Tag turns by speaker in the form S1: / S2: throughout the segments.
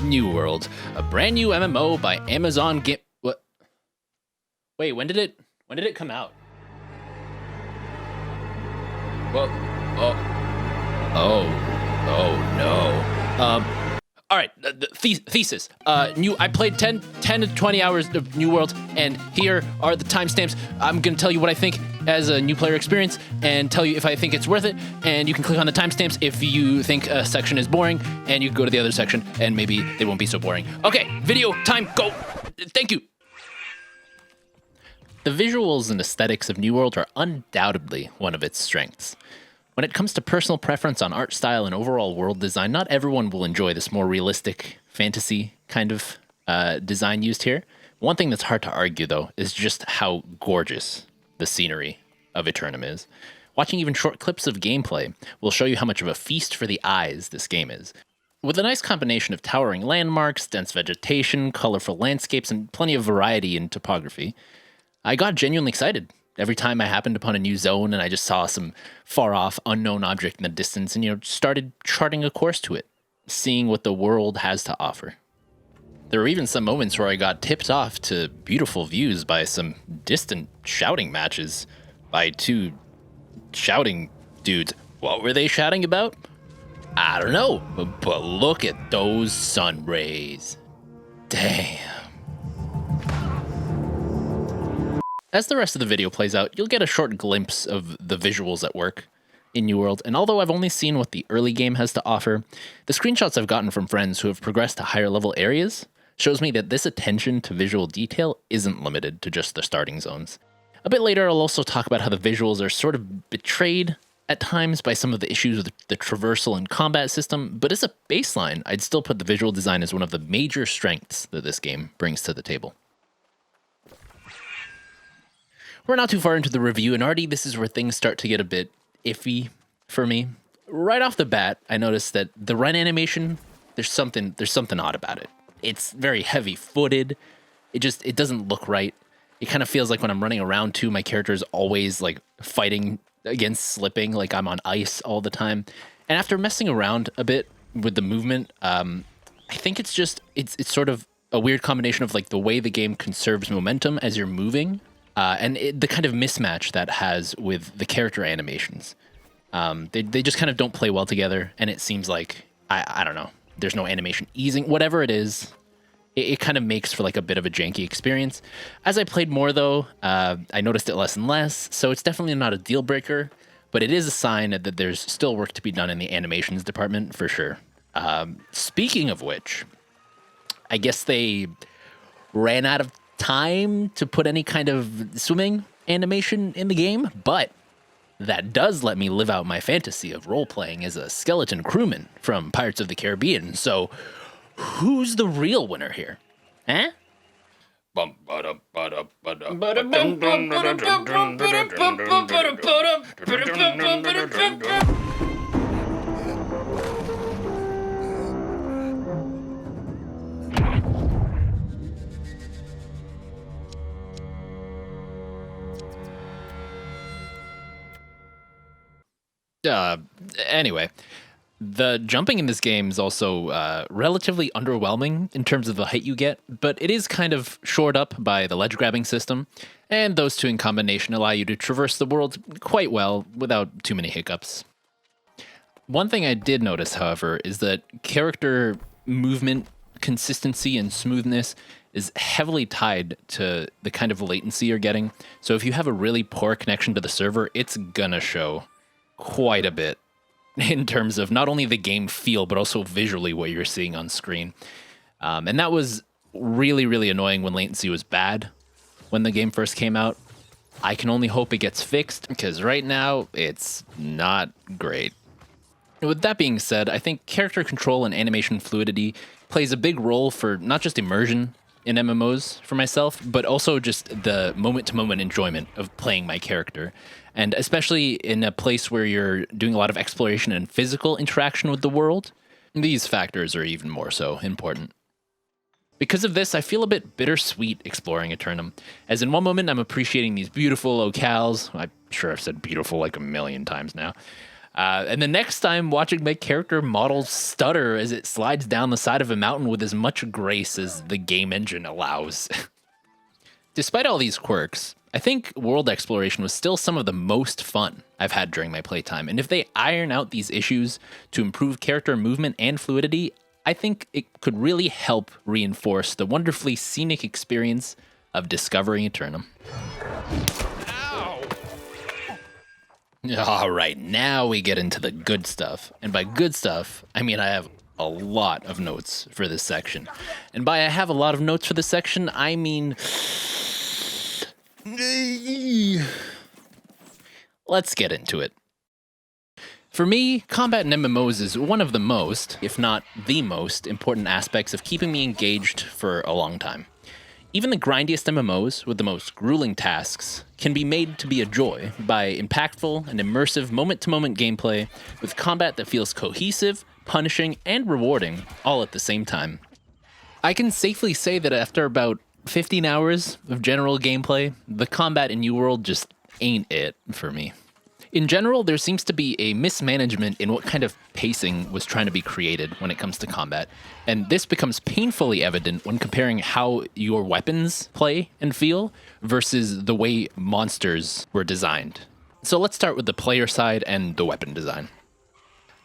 S1: New World, a brand new MMO by Amazon Game. What? Wait, when did it come out? Well, oh no. All right, thesis. I played 10 to 20 hours of New World, and here are the timestamps. I'm gonna tell you what I think as a new player experience, and tell you if I think it's worth it. And you can click on the timestamps if you think a section is boring, and you can go to the other section, and maybe they won't be so boring. Okay, video time, go. Thank you. The visuals and aesthetics of New World are undoubtedly one of its strengths. When it comes to personal preference on art style and overall world design, not everyone will enjoy this more realistic fantasy kind of design used here. One thing that's hard to argue, though, is just how gorgeous the scenery of Eternum is. Watching even short clips of gameplay will show you how much of a feast for the eyes this game is. With a nice combination of towering landmarks, dense vegetation, colorful landscapes, and plenty of variety in topography, I got genuinely excited every time I happened upon a new zone and I just saw some far-off, unknown object in the distance and, started charting a course to it, seeing what the world has to offer. There were even some moments where I got tipped off to beautiful views by some distant shouting matches by two shouting dudes. What were they shouting about? I don't know, but look at those sun rays. Damn. As the rest of the video plays out, you'll get a short glimpse of the visuals at work in New World, and although I've only seen what the early game has to offer, the screenshots I've gotten from friends who have progressed to higher level areas shows me that this attention to visual detail isn't limited to just the starting zones. A bit later, I'll also talk about how the visuals are sort of betrayed at times by some of the issues with the traversal and combat system, but as a baseline, I'd still put the visual design as one of the major strengths that this game brings to the table. We're not too far into the review, and already this is where things start to get a bit iffy for me. Right off the bat, I noticed that the run animation, there's something odd about it. It's very heavy-footed. It doesn't look right. It kind of feels like when I'm running around too, my character is always like fighting against slipping, like I'm on ice all the time. And after messing around a bit with the movement, I think it's sort of a weird combination of like the way the game conserves momentum as you're moving. And the kind of mismatch that has with the character animations. They just kind of don't play well together, and it seems like, I don't know, there's no animation easing. Whatever it is, it kind of makes for like a bit of a janky experience. As I played more, though, I noticed it less and less, so it's definitely not a deal breaker, but it is a sign that there's still work to be done in the animations department, for sure. Speaking of which, I guess they ran out of time to put any kind of swimming animation in the game, but that does let me live out my fantasy of role-playing as a skeleton crewman from Pirates of the Caribbean. So, who's the real winner here? Huh? Anyway, the jumping in this game is also relatively underwhelming in terms of the height you get, but it is kind of shored up by the ledge grabbing system, and those two in combination allow you to traverse the world quite well without too many hiccups. One thing I did notice, however, is that character movement consistency and smoothness is heavily tied to the kind of latency you're getting. So if you have a really poor connection to the server, it's gonna show quite a bit in terms of not only the game feel, but also visually what you're seeing on screen. And that was really, really annoying when latency was bad when the game first came out. I can only hope it gets fixed, because right now it's not great. With that being said, I think character control and animation fluidity plays a big role for not just immersion in MMOs for myself, but also just the moment-to-moment enjoyment of playing my character. And especially in a place where you're doing a lot of exploration and physical interaction with the world, these factors are even more so important. Because of this, I feel a bit bittersweet exploring Eternum, as in one moment I'm appreciating these beautiful locales. I'm sure I've said beautiful like a million times now. And the next time, watching my character model stutter as it slides down the side of a mountain with as much grace as the game engine allows. Despite all these quirks, I think world exploration was still some of the most fun I've had during my playtime, and if they iron out these issues to improve character movement and fluidity, I think it could really help reinforce the wonderfully scenic experience of discovering Eternum. Ow! All right, now we get into the good stuff, and by good stuff, I mean I have a lot of notes for this section, and by I have a lot of notes for this section, I mean... Let's get into it. For me, combat in MMOs is one of the most, if not the most, important aspects of keeping me engaged for a long time. Even the grindiest MMOs, with the most grueling tasks, can be made to be a joy by impactful and immersive moment-to-moment gameplay with combat that feels cohesive, punishing, and rewarding all at the same time. I can safely say that after about 15 hours of general gameplay, the combat in New World just ain't it for me. In general, there seems to be a mismanagement in what kind of pacing was trying to be created when it comes to combat, and this becomes painfully evident when comparing how your weapons play and feel versus the way monsters were designed. So let's start with the player side and the weapon design.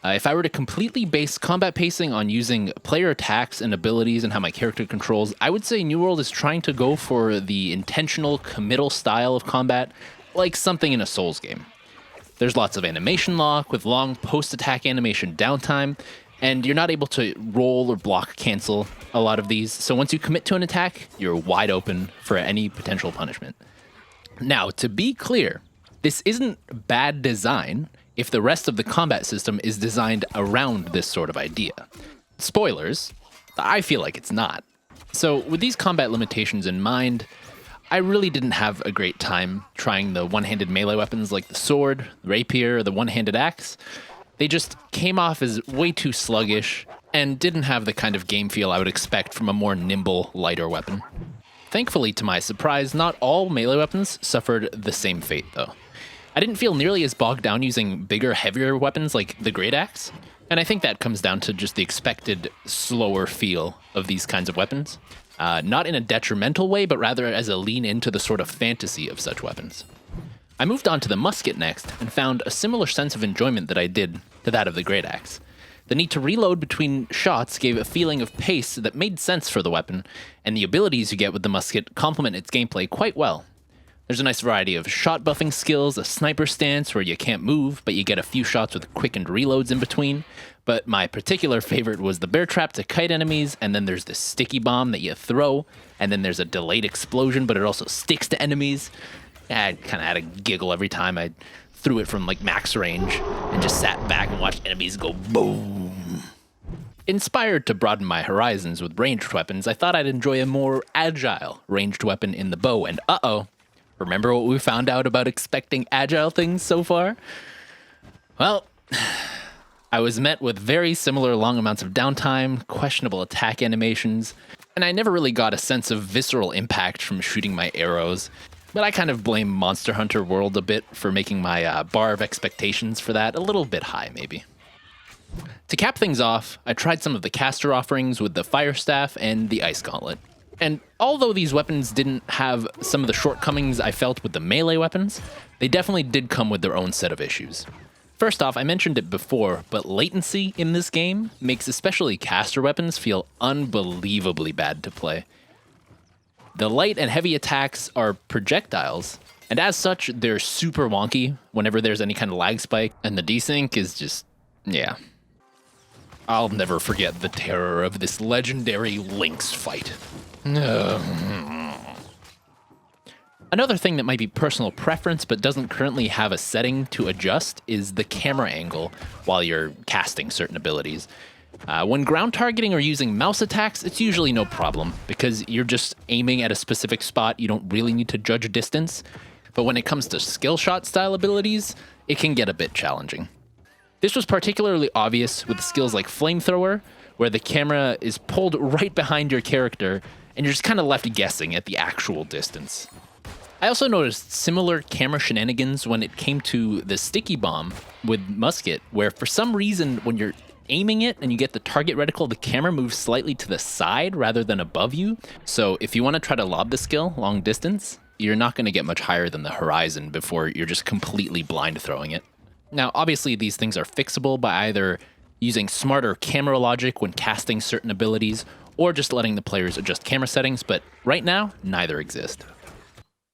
S1: If I were to completely base combat pacing on using player attacks and abilities and how my character controls, I would say New World is trying to go for the intentional committal style of combat, like something in a Souls game. There's lots of animation lock with long post-attack animation downtime, and you're not able to roll or block cancel a lot of these, so once you commit to an attack, you're wide open for any potential punishment. Now, to be clear, this isn't bad design if the rest of the combat system is designed around this sort of idea. Spoilers, I feel like it's not. So with these combat limitations in mind, I really didn't have a great time trying the one-handed melee weapons like the sword, the rapier, or the one-handed axe. They just came off as way too sluggish and didn't have the kind of game feel I would expect from a more nimble, lighter weapon. Thankfully, to my surprise, not all melee weapons suffered the same fate, though. I didn't feel nearly as bogged down using bigger, heavier weapons like the Great Axe, and I think that comes down to just the expected slower feel of these kinds of weapons. Not in a detrimental way, but rather as a lean into the sort of fantasy of such weapons. I moved on to the musket next, and found a similar sense of enjoyment that I did to that of the Great Axe. The need to reload between shots gave a feeling of pace that made sense for the weapon, and the abilities you get with the musket complement its gameplay quite well. There's a nice variety of shot buffing skills, a sniper stance where you can't move, but you get a few shots with quickened reloads in between. But my particular favorite was the bear trap to kite enemies, and then there's the sticky bomb that you throw, and then there's a delayed explosion, but it also sticks to enemies. I kind of had a giggle every time I threw it from like max range, and just sat back and watched enemies go boom. Inspired to broaden my horizons with ranged weapons, I thought I'd enjoy a more agile ranged weapon in the bow, and remember what we found out about expecting agile things so far? Well, I was met with very similar long amounts of downtime, questionable attack animations, and I never really got a sense of visceral impact from shooting my arrows. But I kind of blame Monster Hunter World a bit for making my bar of expectations for that a little bit high, maybe. To cap things off, I tried some of the caster offerings with the Fire Staff and the Ice Gauntlet. And although these weapons didn't have some of the shortcomings I felt with the melee weapons, they definitely did come with their own set of issues. First off, I mentioned it before, but latency in this game makes especially caster weapons feel unbelievably bad to play. The light and heavy attacks are projectiles, and as such, they're super wonky whenever there's any kind of lag spike, and the desync is just, yeah. I'll never forget the terror of this legendary Lynx fight. Another thing that might be personal preference but doesn't currently have a setting to adjust is the camera angle while you're casting certain abilities. When ground targeting or using mouse attacks, it's usually no problem because you're just aiming at a specific spot. You don't really need to judge distance. But when it comes to skill shot style abilities, it can get a bit challenging. This was particularly obvious with skills like Flamethrower, where the camera is pulled right behind your character and you're just kind of left guessing at the actual distance. I also noticed similar camera shenanigans when it came to the sticky bomb with musket, where for some reason when you're aiming it and you get the target reticle, the camera moves slightly to the side rather than above you. So if you want to try to lob the skill long distance, you're not going to get much higher than the horizon before you're just completely blind throwing it. Now, obviously, these things are fixable by either using smarter camera logic when casting certain abilities, or just letting the players adjust camera settings, but right now, neither exist.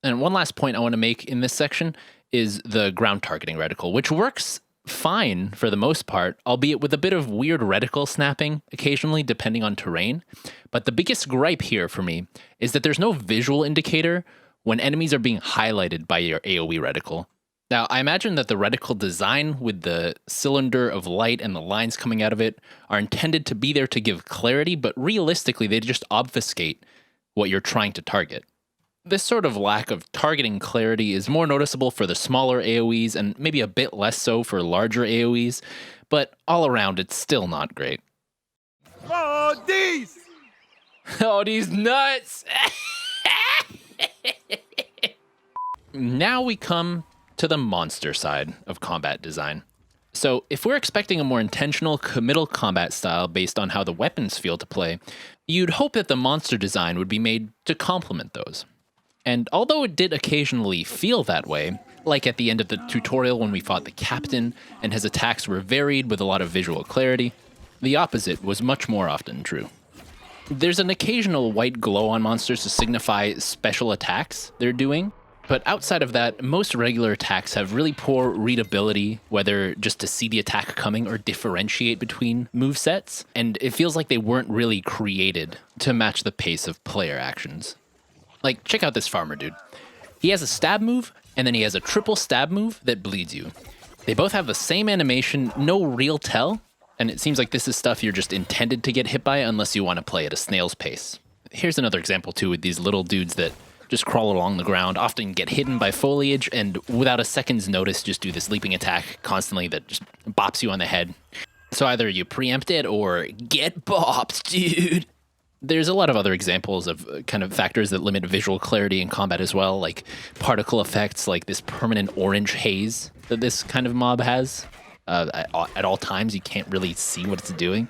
S1: And one last point I want to make in this section is the ground targeting reticle, which works fine for the most part, albeit with a bit of weird reticle snapping occasionally depending on terrain. But the biggest gripe here for me is that there's no visual indicator when enemies are being highlighted by your AoE reticle. Now, I imagine that the reticle design with the cylinder of light and the lines coming out of it are intended to be there to give clarity, but realistically, they just obfuscate what you're trying to target. This sort of lack of targeting clarity is more noticeable for the smaller AoEs and maybe a bit less so for larger AoEs, but all around, it's still not great.
S2: Oh, these!
S1: Oh, these nuts! Now we come to the monster side of combat design. So if we're expecting a more intentional, committal combat style based on how the weapons feel to play, you'd hope that the monster design would be made to complement those. And although it did occasionally feel that way, like at the end of the tutorial when we fought the captain and his attacks were varied with a lot of visual clarity, the opposite was much more often true. There's an occasional white glow on monsters to signify special attacks they're doing, but outside of that, most regular attacks have really poor readability, whether just to see the attack coming or differentiate between movesets, and it feels like they weren't really created to match the pace of player actions. Like, check out this farmer dude. He has a stab move, and then he has a triple stab move that bleeds you. They both have the same animation, no real tell, and it seems like this is stuff you're just intended to get hit by unless you want to play at a snail's pace. Here's another example too with these little dudes that just crawl along the ground, often get hidden by foliage, and without a second's notice just do this leaping attack constantly that just bops you on the head. So either you preempt it or get bopped, dude. There's a lot of other examples of kind of factors that limit visual clarity in combat as well, like particle effects, like this permanent orange haze that this kind of mob has. At all times, you can't really see what it's doing.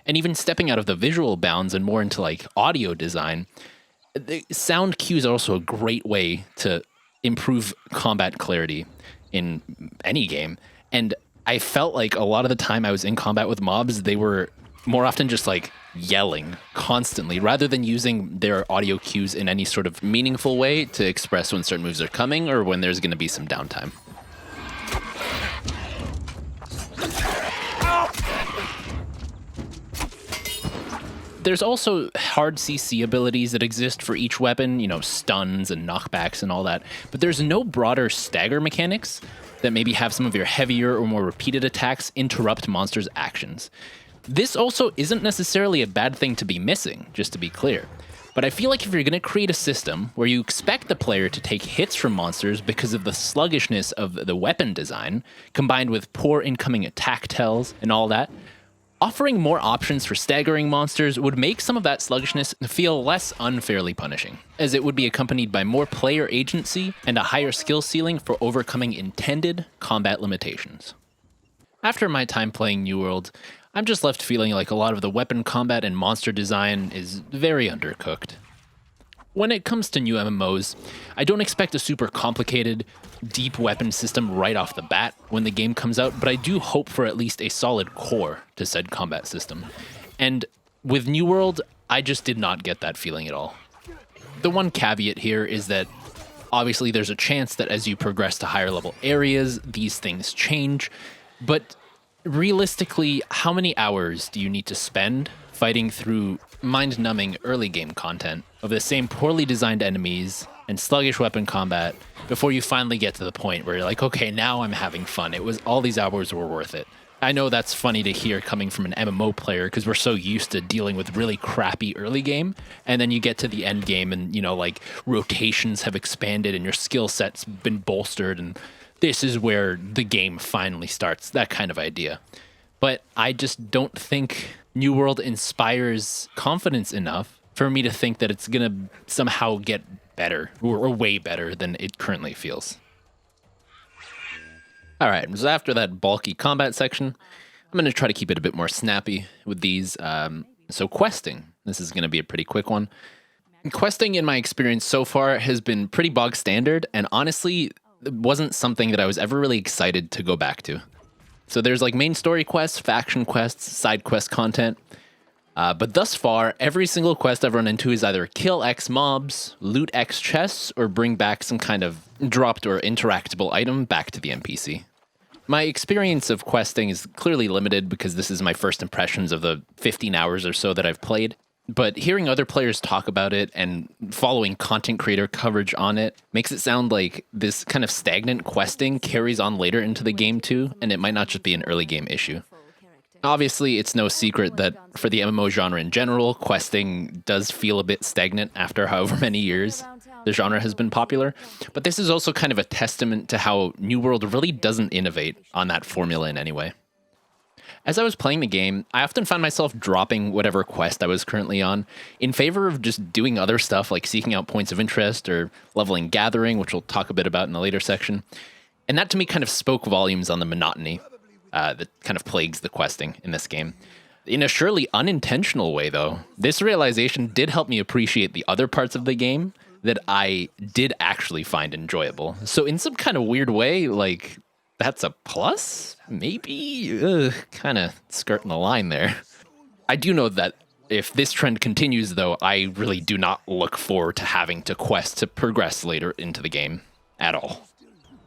S1: And even stepping out of the visual bounds and more into like audio design, the sound cues are also a great way to improve combat clarity in any game. And I felt like a lot of the time I was in combat with mobs, they were more often just like yelling constantly rather than using their audio cues in any sort of meaningful way to express when certain moves are coming or when there's going to be some downtime. There's also hard CC abilities that exist for each weapon, you know, stuns and knockbacks and all that, but there's no broader stagger mechanics that maybe have some of your heavier or more repeated attacks interrupt monsters' actions. This also isn't necessarily a bad thing to be missing, just to be clear. But I feel like if you're going to create a system where you expect the player to take hits from monsters because of the sluggishness of the weapon design, combined with poor incoming attack tells and all that, offering more options for staggering monsters would make some of that sluggishness feel less unfairly punishing, as it would be accompanied by more player agency and a higher skill ceiling for overcoming intended combat limitations. After my time playing New World, I'm just left feeling like a lot of the weapon combat and monster design is very undercooked. When it comes to new MMOs, I don't expect a super complicated, deep weapon system right off the bat when the game comes out, but I do hope for at least a solid core to said combat system. And with New World, I just did not get that feeling at all. The one caveat here is that obviously there's a chance that as you progress to higher level areas, these things change, but realistically, how many hours do you need to spend fighting through mind-numbing early game content of the same poorly designed enemies and sluggish weapon combat before you finally get to the point where you're like, okay, now I'm having fun. All these hours were worth it. I know that's funny to hear coming from an MMO player because we're so used to dealing with really crappy early game, and then you get to the end game and, you know, like rotations have expanded and your skill set's been bolstered and this is where the game finally starts, that kind of idea. But I just don't think New World inspires confidence enough for me to think that it's going to somehow get better, or way better than it currently feels. All right, so after that bulky combat section, I'm going to try to keep it a bit more snappy with these. So questing, this is going to be a pretty quick one. Questing, in my experience so far, has been pretty bog standard, and honestly, it wasn't something that I was ever really excited to go back to. So there's like main story quests, faction quests, side quest content. But thus far, every single quest I've run into is either kill X mobs, loot X chests, or bring back some kind of dropped or interactable item back to the NPC. My experience of questing is clearly limited because this is my first impressions of the 15 hours or so that I've played. But hearing other players talk about it and following content creator coverage on it makes it sound like this kind of stagnant questing carries on later into the game too, and it might not just be an early game issue. Obviously, it's no secret that for the MMO genre in general, questing does feel a bit stagnant after however many years the genre has been popular. But this is also kind of a testament to how New World really doesn't innovate on that formula in any way. As I was playing the game, I often found myself dropping whatever quest I was currently on in favor of just doing other stuff like seeking out points of interest or leveling gathering, which we'll talk a bit about in the later section. And that to me kind of spoke volumes on the monotony that kind of plagues the questing in this game. In a surely unintentional way, though, this realization did help me appreciate the other parts of the game that I did actually find enjoyable. So in some kind of weird way, like, that's a plus? Maybe? Kind of skirting the line there. I do know that if this trend continues, though, I really do not look forward to having to quest to progress later into the game at all.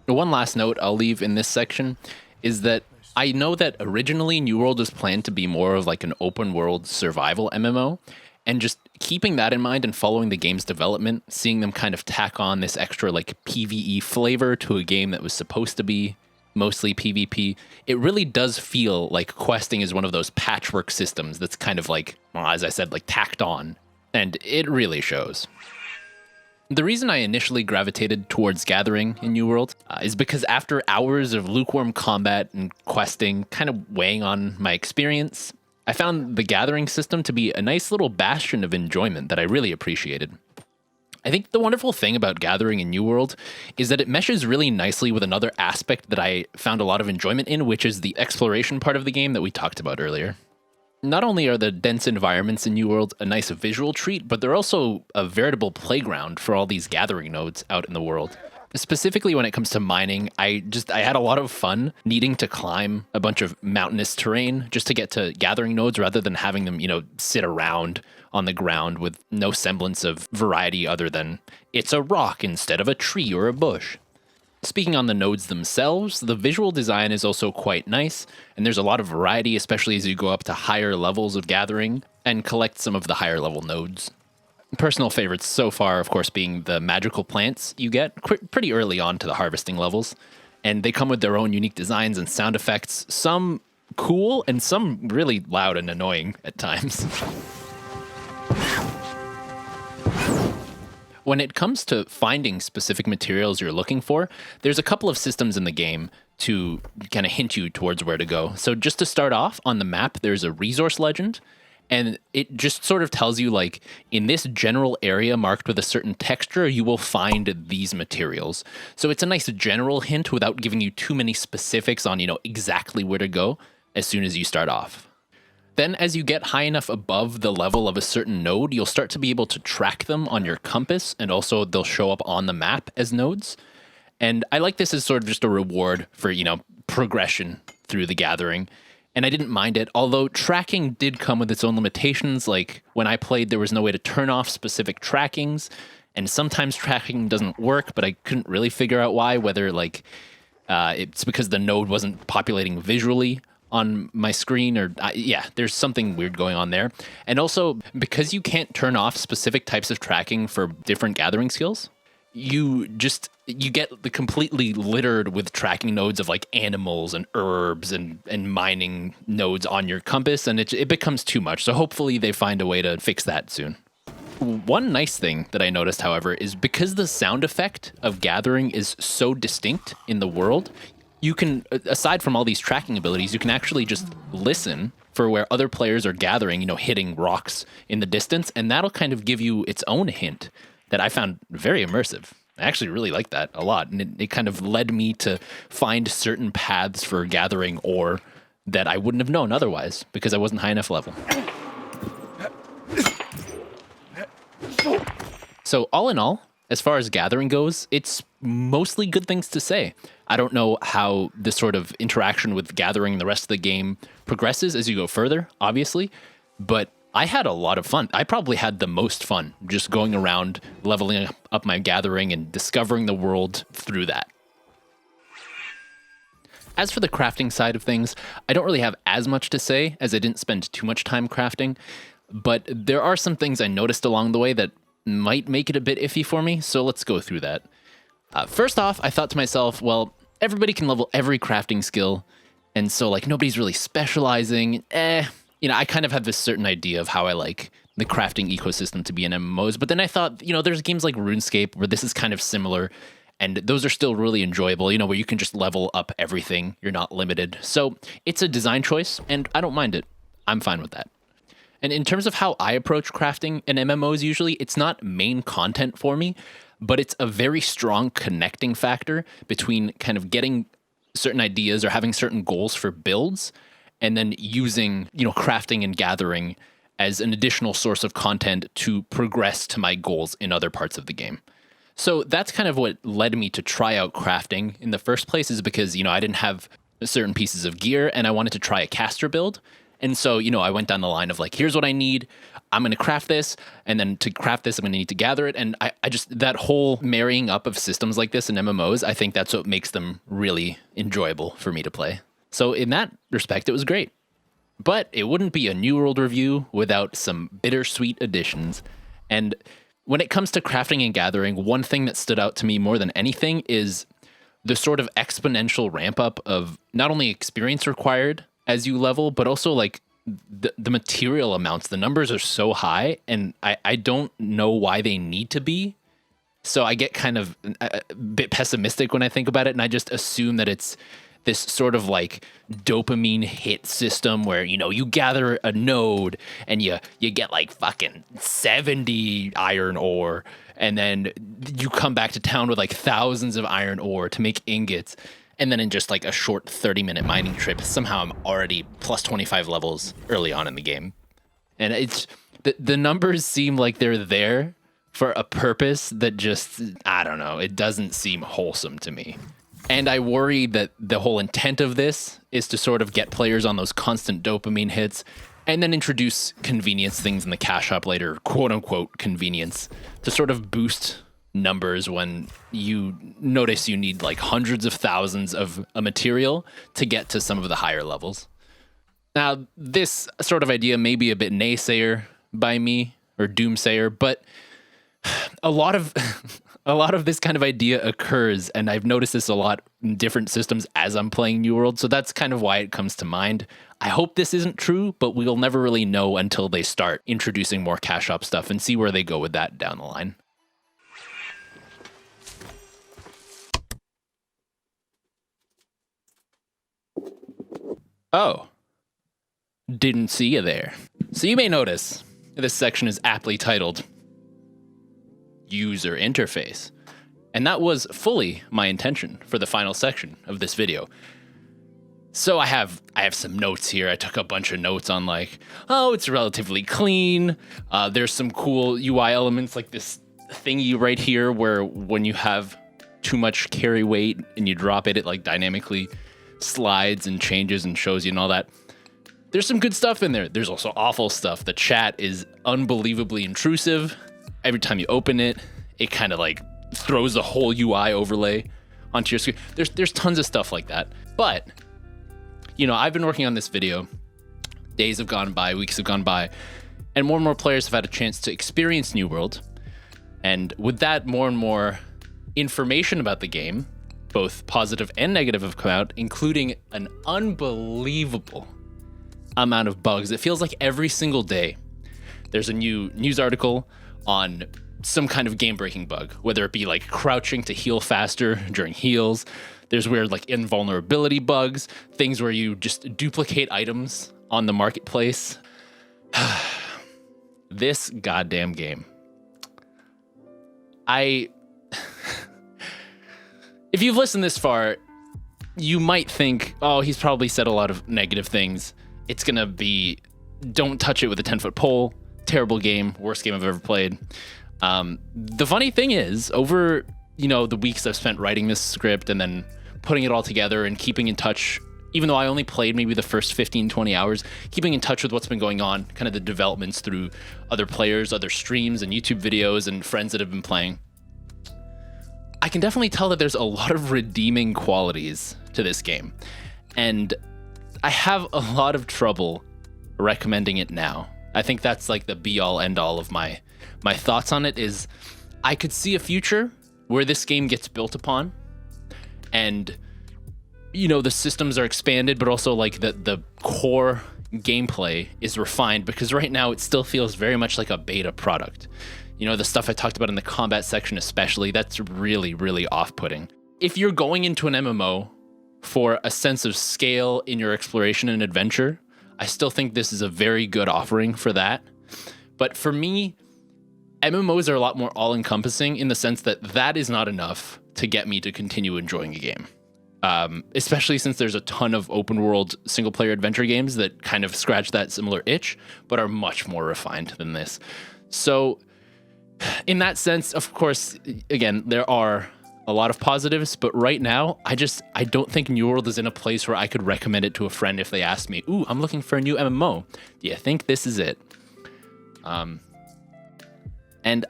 S1: One last note I'll leave in this section is that I know that originally New World was planned to be more of like an open world survival MMO, and just keeping that in mind and following the game's development, seeing them kind of tack on this extra like PvE flavor to a game that was supposed to be mostly PvP, it really does feel like questing is one of those patchwork systems that's kind of like, well, as I said, like tacked on, and it really shows. The reason I initially gravitated towards gathering in New World is because after hours of lukewarm combat and questing kind of weighing on my experience, I found the gathering system to be a nice little bastion of enjoyment that I really appreciated. I think the wonderful thing about gathering in New World is that it meshes really nicely with another aspect that I found a lot of enjoyment in, which is the exploration part of the game that we talked about earlier. Not only are the dense environments in New World a nice visual treat, but they're also a veritable playground for all these gathering nodes out in the world. Specifically when it comes to mining, I had a lot of fun needing to climb a bunch of mountainous terrain just to get to gathering nodes rather than having them, sit around on the ground with no semblance of variety other than it's a rock instead of a tree or a bush. Speaking on the nodes themselves, the visual design is also quite nice, and there's a lot of variety, especially as you go up to higher levels of gathering and collect some of the higher level nodes. Personal favorites so far, of course, being the magical plants you get pretty early on to the harvesting levels, and they come with their own unique designs and sound effects, some cool and some really loud and annoying at times. When it comes to finding specific materials you're looking for, there's a couple of systems in the game to kind of hint you towards where to go. So just to start off, on the map, there's a resource legend, and it just sort of tells you, like, in this general area marked with a certain texture, you will find these materials. So it's a nice general hint without giving you too many specifics on, exactly where to go as soon as you start off. Then as you get high enough above the level of a certain node, you'll start to be able to track them on your compass, and also they'll show up on the map as nodes. And I like this as sort of just a reward for, progression through the gathering. And I didn't mind it, although tracking did come with its own limitations. Like when I played, there was no way to turn off specific trackings, and sometimes tracking doesn't work, but I couldn't really figure out why, whether it's because the node wasn't populating visually on my screen, or there's something weird going on there. And also, because you can't turn off specific types of tracking for different gathering skills, you get the completely littered with tracking nodes of like animals and herbs and mining nodes on your compass, and it becomes too much. So hopefully they find a way to fix that soon. One nice thing that I noticed, however, is because the sound effect of gathering is so distinct in the world, you can, aside from all these tracking abilities, you can actually just listen for where other players are gathering, hitting rocks in the distance, and that'll kind of give you its own hint that I found very immersive. I actually really liked that a lot. And it kind of led me to find certain paths for gathering ore that I wouldn't have known otherwise because I wasn't high enough level. So all in all, as far as gathering goes, it's mostly good things to say. I don't know how this sort of interaction with gathering the rest of the game progresses as you go further, obviously, but I had a lot of fun. I probably had the most fun just going around, leveling up my gathering and discovering the world through that. As for the crafting side of things, I don't really have as much to say as I didn't spend too much time crafting, but there are some things I noticed along the way that might make it a bit iffy for me, so let's go through that. First off, I thought to myself, well, everybody can level every crafting skill, and so like nobody's really specializing. I kind of have this certain idea of how I like the crafting ecosystem to be in MMOs, but then I thought, there's games like RuneScape where this is kind of similar, and those are still really enjoyable, where you can just level up everything. You're not limited. So it's a design choice, and I don't mind it. I'm fine with that. And in terms of how I approach crafting in MMOs, usually it's not main content for me, but it's a very strong connecting factor between kind of getting certain ideas or having certain goals for builds and then using, crafting and gathering as an additional source of content to progress to my goals in other parts of the game. So that's kind of what led me to try out crafting in the first place, is because, I didn't have certain pieces of gear and I wanted to try a caster build. And so, I went down the line of like, here's what I need. I'm going to craft this. And then to craft this, I'm going to need to gather it. And I just, that whole marrying up of systems like this in MMOs, I think that's what makes them really enjoyable for me to play. So in that respect, it was great. But it wouldn't be a New World review without some bittersweet additions. And when it comes to crafting and gathering, one thing that stood out to me more than anything is the sort of exponential ramp up of not only experience required as you level, but also like the material amounts. The numbers are so high, and I don't know why they need to be. So I get kind of a bit pessimistic when I think about it, and I just assume that it's this sort of like dopamine hit system where, you gather a node and you get like fucking 70 iron ore, and then you come back to town with like thousands of iron ore to make ingots. And then in just like a short 30-minute mining trip, somehow I'm already plus 25 levels early on in the game. And it's the numbers seem like they're there for a purpose that just, I don't know, it doesn't seem wholesome to me. And I worry that the whole intent of this is to sort of get players on those constant dopamine hits and then introduce convenience things in the cash shop later, quote unquote convenience, to sort of boost numbers when you notice you need like hundreds of thousands of a material to get to some of the higher levels. Now, this sort of idea may be a bit naysayer by me, or doomsayer, but a lot of this kind of idea occurs, and I've noticed this a lot in different systems as I'm playing New World, so that's kind of why it comes to mind. I hope this isn't true, but we'll never really know until they start introducing more cash shop stuff and see where they go with that down the line. Oh, didn't see you there. So you may notice this section is aptly titled User Interface. And that was fully my intention for the final section of this video. So I have some notes here. I took a bunch of notes on like, oh, it's relatively clean. There's some cool UI elements like this thingy right here where when you have too much carry weight and you drop it, it like dynamically slides and changes and shows you and all that. There's some good stuff in there. There's also awful stuff. The chat is unbelievably intrusive. Every time you open it, it kind of like throws the whole UI overlay onto your screen. There's tons of stuff like that. But, I've been working on this video. Days have gone by, weeks have gone by, and more players have had a chance to experience New World. And with that, more and more information about the game, both positive and negative, have come out, including an unbelievable amount of bugs. It feels like every single day there's a new news article on some kind of game-breaking bug, whether it be like crouching to heal faster during heals. There's weird like invulnerability bugs, things where you just duplicate items on the marketplace. This goddamn game. if you've listened this far, you might think, oh, he's probably said a lot of negative things. It's going to be, don't touch it with a 10-foot pole. Terrible game. Worst game I've ever played. The funny thing is, over, the weeks I've spent writing this script and then putting it all together and keeping in touch, even though I only played maybe the first 15, 20 hours, keeping in touch with what's been going on, kind of the developments through other players, other streams and YouTube videos and friends that have been playing, I can definitely tell that there's a lot of redeeming qualities to this game. And I have a lot of trouble recommending it now. I think that's like the be-all, end-all of my thoughts on it is I could see a future where this game gets built upon and the systems are expanded, but also like the core gameplay is refined, because right now it still feels very much like a beta product. The stuff I talked about in the combat section especially, that's really, really off-putting. If you're going into an MMO for a sense of scale in your exploration and adventure, I still think this is a very good offering for that. But for me, MMOs are a lot more all-encompassing in the sense that that is not enough to get me to continue enjoying a game. Especially since there's a ton of open world single player adventure games that kind of scratch that similar itch, but are much more refined than this. So in that sense, of course, again, there are a lot of positives, but right now, I don't think New World is in a place where I could recommend it to a friend if they asked me, ooh, I'm looking for a new MMO. Do you think this is it? And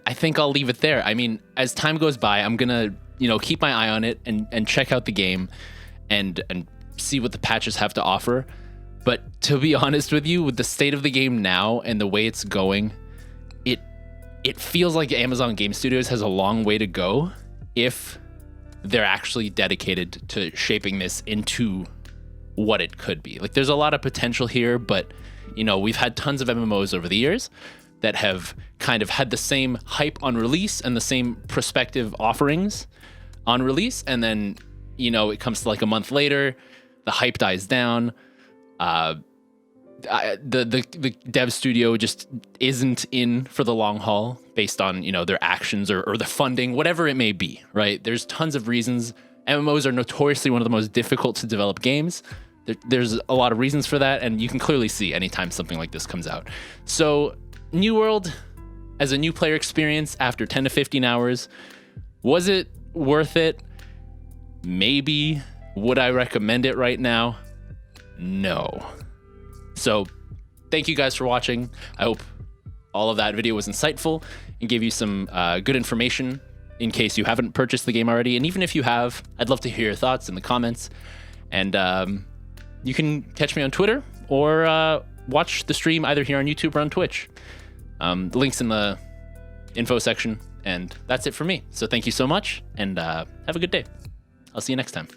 S1: I think I'll leave it there. I mean, as time goes by, I'm gonna, keep my eye on it and check out the game and see what the patches have to offer. But to be honest with you, with the state of the game now and the way it's going, it feels like Amazon Game Studios has a long way to go if they're actually dedicated to shaping this into what it could be. Like, there's a lot of potential here, but we've had tons of MMOs over the years that have kind of had the same hype on release and the same prospective offerings on release, and then it comes to like a month later, the hype dies down. The dev studio just isn't in for the long haul based on their actions or the funding, whatever it may be, right? There's tons of reasons. MMOs are notoriously one of the most difficult to develop games. There's a lot of reasons for that, and you can clearly see anytime something like this comes out. So New World, as a new player experience after 10 to 15 hours, was it worth it? Maybe. Would I recommend it right now? No. So thank you guys for watching. I hope all of that video was insightful and gave you some good information in case you haven't purchased the game already. And even if you have, I'd love to hear your thoughts in the comments. And you can catch me on Twitter or watch the stream either here on YouTube or on Twitch. The link's in the info section. And that's it for me. So thank you so much, and have a good day. I'll see you next time.